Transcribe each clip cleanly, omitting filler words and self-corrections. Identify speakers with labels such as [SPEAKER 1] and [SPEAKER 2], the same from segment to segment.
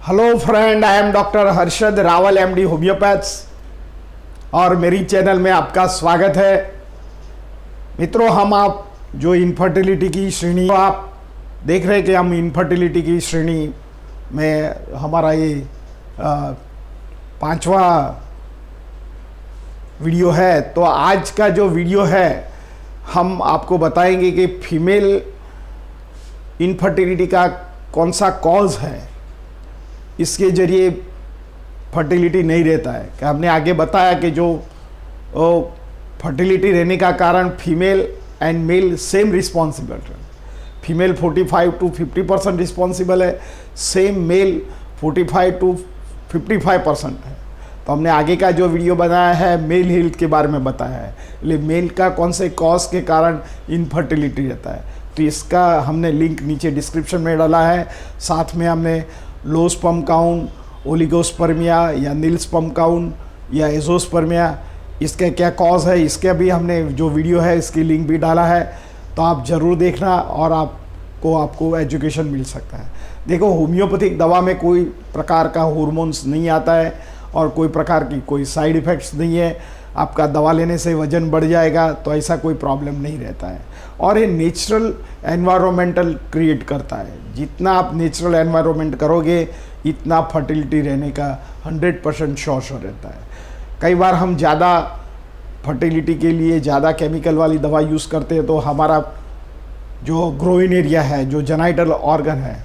[SPEAKER 1] Hello friend, I am doctor Harshad Rawal MD homeopaths और मेरी channel में आपका स्वागत है। मित्रों, हम आप जो इनफर्टिलिटी की श्रेणी आप देख रहे हैं कि हम इनफर्टिलिटी की श्रेणी में हमारा ये पांचवा वीडियो है। तो आज का जो वीडियो है हम आपको बताएंगे कि फीमेल इनफर्टिलिटी का कौन सा कॉज है, इसके जरिए फर्टिलिटी नहीं रहता है। कि हमने आगे बताया कि जो फर्टिलिटी रहने का कारण female and male same responsible है। फीमेल 45 to 50% रिस्पॉन्सिबल है, सेम मेल 45 to 55% है। तो हमने आगे का जो वीडियो बनाया है मेल हेल्थ के बारे में बताया है, लेकिन मेल का कौन से कॉज के कारण इनफर्टिलिटी रहता है। तो इसका हमने लिंक नीचे डिस्क्रिप्शन में डाला है। साथ में हमने लो स्पर्म काउंट, ओलिगोस्पर्मिया या नील स्पर्म काउंट या एजोस्पर्मिया, इसका क्या कॉज है, इसके भी हमने जो वीडियो है इसकी लिंक भी डाला है। तो आप ज़रूर देखना और आपको एजुकेशन मिल सकता है। देखो, होम्योपैथिक दवा में कोई प्रकार का हार्मोन्स नहीं आता है और कोई प्रकार की कोई साइड इफ़ेक्ट्स नहीं है। आपका दवा लेने से वज़न बढ़ जाएगा तो ऐसा कोई प्रॉब्लम नहीं रहता है। और ये नेचुरल एनवायरमेंटल क्रिएट करता है। जितना आप नेचुरल एनवायरनमेंट करोगे इतना फर्टिलिटी रहने का 100% श्योर रहता है। कई बार हम ज़्यादा फर्टिलिटी के लिए ज़्यादा केमिकल वाली दवा यूज़ करते हैं तो हमारा जो ग्रोइन एरिया है, जो जेनाइटल ऑर्गन है,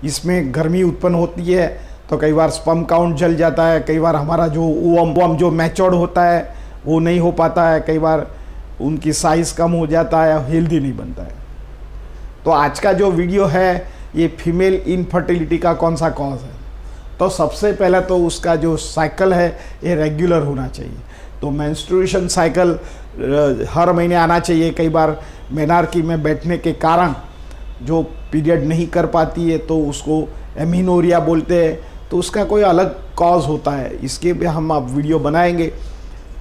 [SPEAKER 1] इसमें गर्मी उत्पन्न होती है। तो कई बार स्पर्म काउंट जल जाता है, कई बार हमारा जो ओवम जो मैच्योर्ड होता है वो नहीं हो पाता है, कई बार उनकी साइज़ कम हो जाता है, हेल्दी नहीं बनता है। तो आज का जो वीडियो है ये फीमेल इनफर्टिलिटी का कौन सा कॉज है। तो सबसे पहले तो उसका जो साइकिल है ये रेगुलर होना चाहिए। तो मेंस्ट्रुएशन साइकिल हर महीने आना चाहिए। कई बार मेनार्की में बैठने के कारण जो पीरियड नहीं कर पाती है तो उसको एमिनोरिया बोलते हैं। तो उसका कोई अलग कॉज होता है, इसके भी हम आप वीडियो बनाएंगे।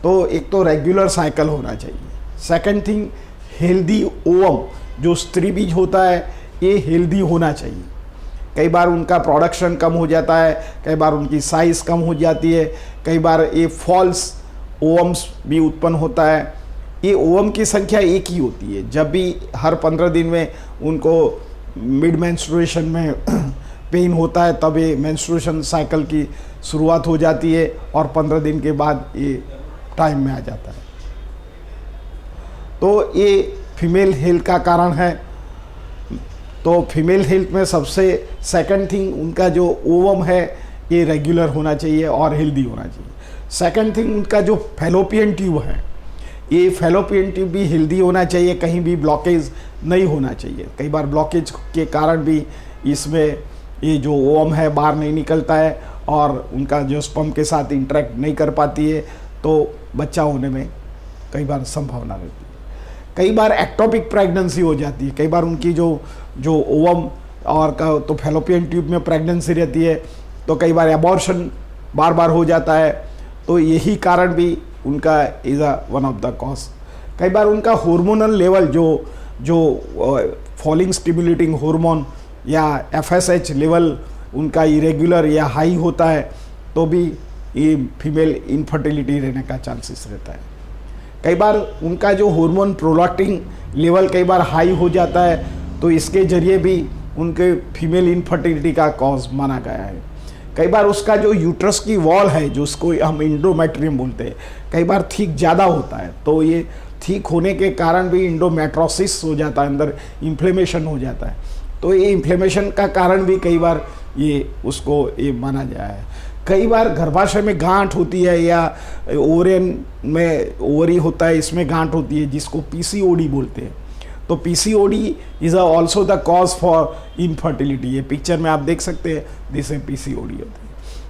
[SPEAKER 1] तो एक तो रेगुलर साइकिल होना चाहिए। सेकंड थिंग, हेल्दी ओवम जो स्त्री बीज होता है ये हेल्दी होना चाहिए। कई बार उनका प्रोडक्शन कम हो जाता है, कई बार उनकी साइज़ कम हो जाती है, कई बार ये फॉल्स ओवम्स भी उत्पन्न होता है। ये ओवम की संख्या एक ही होती है। जब भी हर 15 दिन में उनको मिड मेंस्ट्रुएशन में पेन होता है तब ये मेंस्ट्रुएशन साइकिल की शुरुआत हो जाती है और 15 दिन के बाद ये टाइम में आ जाता है। तो ये फीमेल हेल्थ का कारण है। तो फीमेल हेल्थ में सबसे सेकंड थिंग, उनका जो ओवम है ये रेगुलर होना चाहिए और हेल्दी होना चाहिए। सेकंड थिंग, उनका जो फैलोपियन ट्यूब है ये फैलोपियन ट्यूब भी हेल्दी होना चाहिए, कहीं भी ब्लॉकेज नहीं होना चाहिए। कई बार ब्लॉकेज के कारण भी इसमें ये जो ओवम है बाहर नहीं निकलता है और उनका जो स्पर्म के साथ इंटरेक्ट नहीं कर पाती है, तो बच्चा होने में कई बार संभावना रहती है। कई बार एक्टोपिक प्रेगनेंसी हो जाती है। कई बार उनकी जो ओवम और का तो फैलोपियन ट्यूब में प्रेगनेंसी रहती है, तो कई बार एबॉर्शन बार बार हो जाता है। तो यही कारण भी उनका is one of the cause. कई बार उनका हार्मोनल लेवल जो फॉलिंग स्टिमुलेटिंग हार्मोन या FSH लेवल उनका इरेगुलर या हाई होता है तो भी ये फीमेल इनफर्टिलिटी रहने का चांसेस रहता है। कई बार उनका जो हार्मोन प्रोलैक्टिन लेवल कई बार हाई हो जाता है तो इसके जरिए भी उनके फीमेल इनफर्टिलिटी का कॉज माना गया है। कई बार उसका जो यूट्रस की वॉल है, जो उसको हम इंडोमेट्रियम बोलते हैं, कई बार थिक ज़्यादा होता है। तो ये थिक होने के कारण भी इंडोमेट्रोसिस हो जाता है, अंदर इन्फ्लेमेशन हो जाता है। तो ये इन्फ्लेमेशन का कारण भी कई बार ये माना गया है। कई बार गर्भाशय में गांठ होती है या ओवरियन में ओवरी होता है, इसमें गांठ होती है जिसको PCOD बोलते हैं। तो PCOD is also the cause for infertility. ये पिक्चर में आप देख सकते हैं, जिससे PCOD होती है।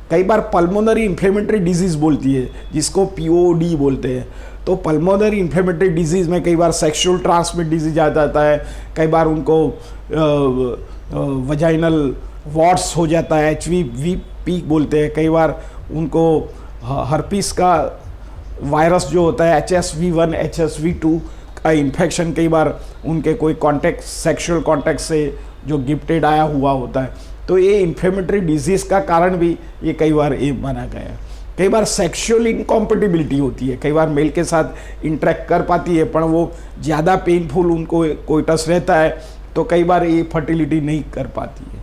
[SPEAKER 1] कई बार पल्मोनरी इन्फ्लेमेटरी डिजीज़ बोलती है जिसको POD बोलते हैं। तो पल्मोनरी इन्फ्लेमेटरी डिजीज़ में कई बार सेक्सुअल ट्रांसमिट डिजीज आ जाता है, कई बार उनको वजाइनल वॉट्स हो जाता है, HVP बोलते हैं। कई बार उनको हर्पीस का वायरस जो होता है HSV1 HSV2 का इन्फेक्शन, कई बार उनके कोई कॉन्टेक्ट सेक्सुअल कॉन्टेक्ट से जो गिफ्टेड आया हुआ होता है तो ये इन्फ्लेमेटरी डिजीज़ का कारण भी ये कई बार ये माना गया है। कई बार सेक्सुअल इनकॉम्पेटिबिलिटी होती है, कई बार मेल के साथ इंटरेक्ट कर पाती है पर वो ज़्यादा पेनफुल उनको कोइटस रहता है, तो कई बार ये फर्टिलिटी नहीं कर पाती है।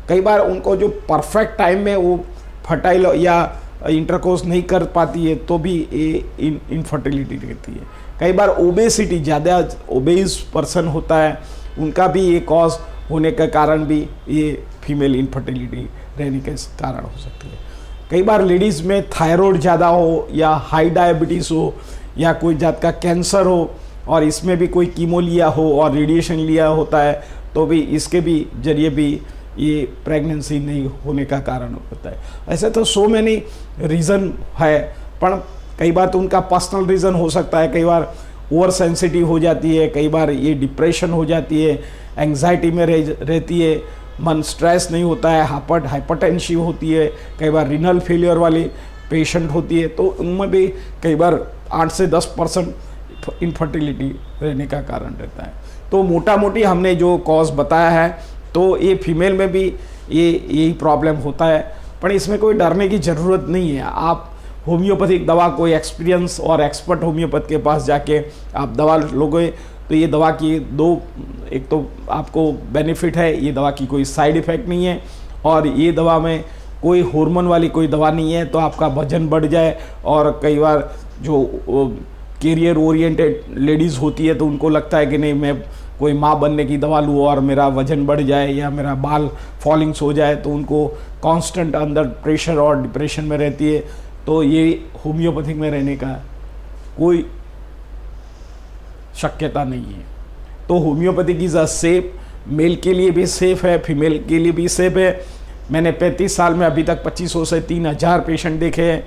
[SPEAKER 1] कई बार उनको जो परफेक्ट टाइम में वो फर्टाइल या इंटरकोर्स नहीं कर पाती है तो भी ये इनफर्टिलिटी रहती है। कई बार ओबेसिटी, ज़्यादा ओबेस पर्सन होता है, उनका भी ये कॉज होने के कारण भी ये फीमेल इनफर्टिलिटी रहने के कारण हो सकती है। कई बार लेडीज़ में थायराइड ज़्यादा हो या हाई डायबिटीज़ हो या कोई जात का कैंसर हो और इसमें भी कोई कीमो लिया हो और रेडिएशन लिया होता है तो भी इसके भी जरिए भी ये प्रेगनेंसी नहीं होने का कारण होता है। ऐसे तो सो मैनी रीज़न है, पर कई बार तो उनका पर्सनल रीज़न हो सकता है। कई बार ओवर सेंसिटिव हो जाती है, कई बार ये डिप्रेशन हो जाती है, एंग्जाइटी में रहती है, मन स्ट्रेस नहीं होता है, हाइपरटेंसिव होती है, कई बार रीनल फेलियर वाली पेशेंट होती है, तो उनमें भी कई बार 8 से 10% इनफर्टिलिटी रहने का कारण रहता है। तो मोटा मोटी हमने जो कॉज बताया है तो ये फीमेल में भी यही प्रॉब्लम होता है, पर इसमें कोई डरने की ज़रूरत नहीं है। आप होम्योपैथिक दवा, कोई एक्सपीरियंस और एक्सपर्ट होम्योपैथ के पास जाके आप दवा लोगे तो ये दवा की एक तो आपको बेनिफिट है, ये दवा की कोई साइड इफ़ेक्ट नहीं है और ये दवा में कोई हार्मोन वाली कोई दवा नहीं है तो आपका वजन बढ़ जाए। और कई बार जो कैरियर ओरिएंटेड लेडीज़ होती है तो उनको लगता है कि नहीं मैं कोई माँ बनने की दवा लूँ और मेरा वजन बढ़ जाए या मेरा बाल फॉलिंग्स हो जाए, तो उनको कांस्टेंट अंदर प्रेशर और डिप्रेशन में रहती है। तो ये होम्योपैथिक में रहने का कोई शक्यता नहीं है। तो homeopathic is a safe, male के लिए भी सेफ़ है, फीमेल के लिए भी सेफ़ है। मैंने 35 साल में अभी तक 2500 से 3000 पेशेंट देखे हैं,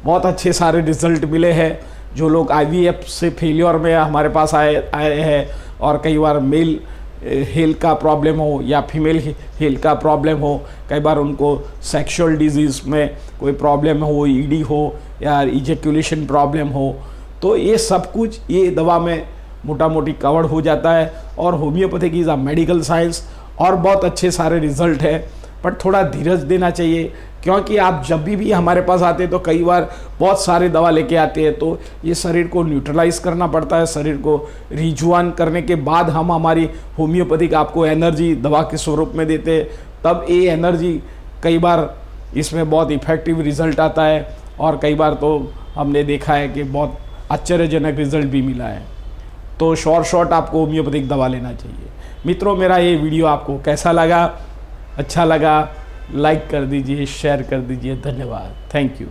[SPEAKER 1] बहुत अच्छे सारे रिजल्ट मिले हैं। जो लोग IVF से फेलियर में हमारे पास आए हैं और कई बार मेल हेल्थ का प्रॉब्लम हो या फीमेल हेल्थ का प्रॉब्लम हो, कई बार उनको सेक्सुअल डिजीज़ में कोई प्रॉब्लम हो, ED हो या इजेक्यूलेशन प्रॉब्लम हो, तो ये सब कुछ ये दवा में मोटा मोटी कवर हो जाता है। और homeopathic is a medical science और बहुत अच्छे सारे रिजल्ट है, पर थोड़ा धीरज देना चाहिए, क्योंकि आप जब भी हमारे पास आते हैं तो कई बार बहुत सारे दवा लेके आते हैं, तो ये शरीर को न्यूट्रलाइज करना पड़ता है, शरीर को रिजुआन करने के बाद हम हमारी होम्योपैथिक आपको एनर्जी दवा के स्वरूप में देते हैं, तब ये एनर्जी कई बार इसमें बहुत इफ़ेक्टिव रिजल्ट आता है और कई बार तो हमने देखा है कि बहुत आश्चर्यजनक रिजल्ट भी मिला है। तो शॉर्ट आपको होम्योपैथिक दवा लेना चाहिए। मित्रों, मेरा ये वीडियो आपको कैसा लगा? अच्छा लगा लाइक कर दीजिए, शेयर कर दीजिए। धन्यवाद, थैंक यू।